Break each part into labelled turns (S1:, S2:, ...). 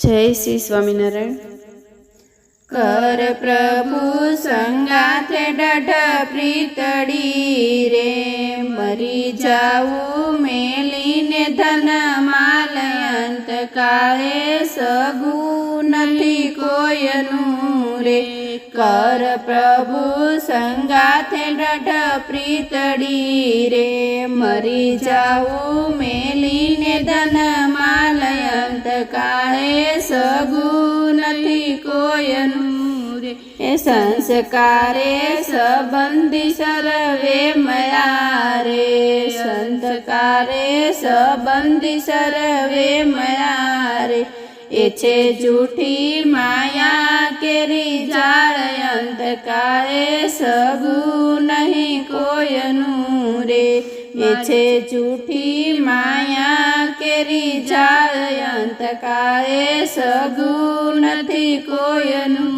S1: જય શ્રી સ્વામિનારાયણ।
S2: कर प्रभु संगाथे डढ प्रीतड़ी रे, मरी जाऊ मेलीने धन मालयंत काळे सगू नथी कोयनु रे। कर प्रभु संगाथे डढ प्रीतड़ी रे, मरी जाऊ मेलीने धन मालयंत काळे सगू नथी कोयनु रे। संस्कारे संबंधी सर्वे मया रे, संस्कारे संबंधी सर्वे मया रे। एछे झूठी माया केरी जाळ अंत काळे सगू नहीं कोयनु रे। एछे झूठी माया केरी जाळ अंत काळे सगू नथी कोयनु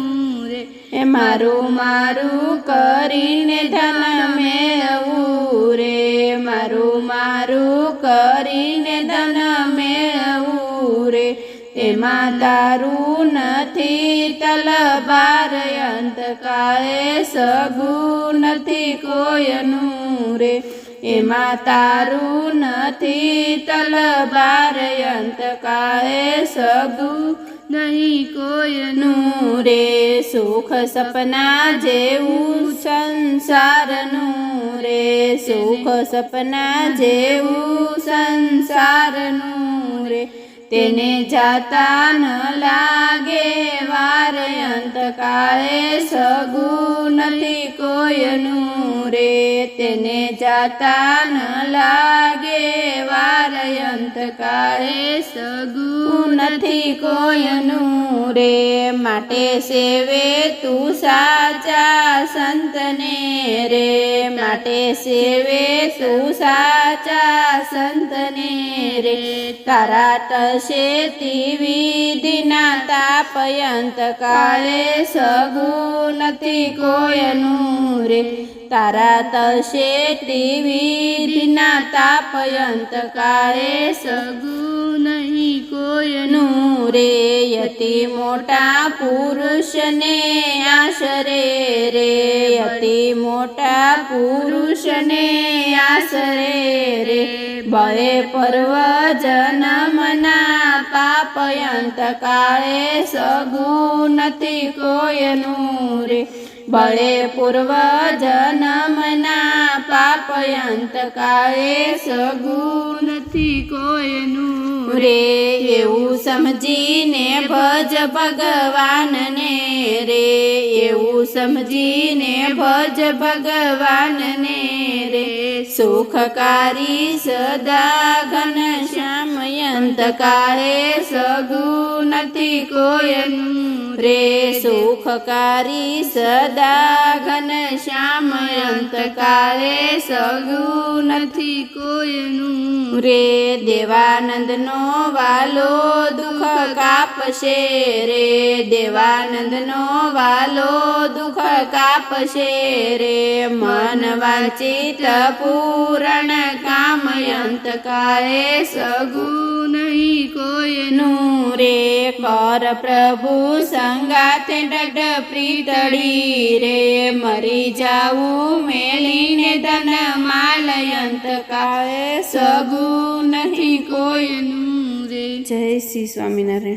S2: रे। ए मारू मारू करीने धन मेळवू रे, मारू मारू करीने धन मेळवू रे। एमां तारू नथी तलबार अंत काळे सगू नथी कोयनु रे। एमां तारू नथी तलबार अंत काळे सगू नहीं कोयनु रे। सुख सपना जेवू संसारनु रे, सुख सपना जेवू संसारनु रे। तेने जाता न लागे वार अंत काळे सगू नथी कोयनु रे। तेने जाता न लागे वार अंत काळे सगू नथी कोयनु रे। माटे सेवे तू साचा संतने रे, माटे सेवे तू साचा संतने रे। तारा शेती विधिना तापयंत काळे सगू नथी कोयनु रे। तारा शेती विधिना तापयंत काळे सगू नहीं कोयनु रे। यति मोटा पुरुष ने आश्रे रे, यति मोटा पुरुष ने आश्रे रे। बळे पर्व जन्मना पापयंत काळे सगू नथी कोयनु रे। बळे पूर्व जन्मना पापयंत काळे सगू नथी कोयनु रे। एवं समजीने भज भगवान ने रे, एवं समजीने भज भगवान ने रे। सुखकारी सदा घनश्यामयंत काळे सगू नथी कोयनु रे। सुखकारी सदा घनश्यामयंत काळे सगू नथी कोयनु रे। देवानंद नो वालो दुख कापशे रे, देवानंद नो वालो दुख कापशे रे। मन वांचित पूरण कामयंत काळे सगू नहीं कोयनु रे। कर प्रभु संगाथे डढ प्रीतड़ी रे, मरी जाऊ मेलीने धन मालयंत काळे सगू नहीं कोयनु रे।
S1: जय श्री स्वामिनारायण।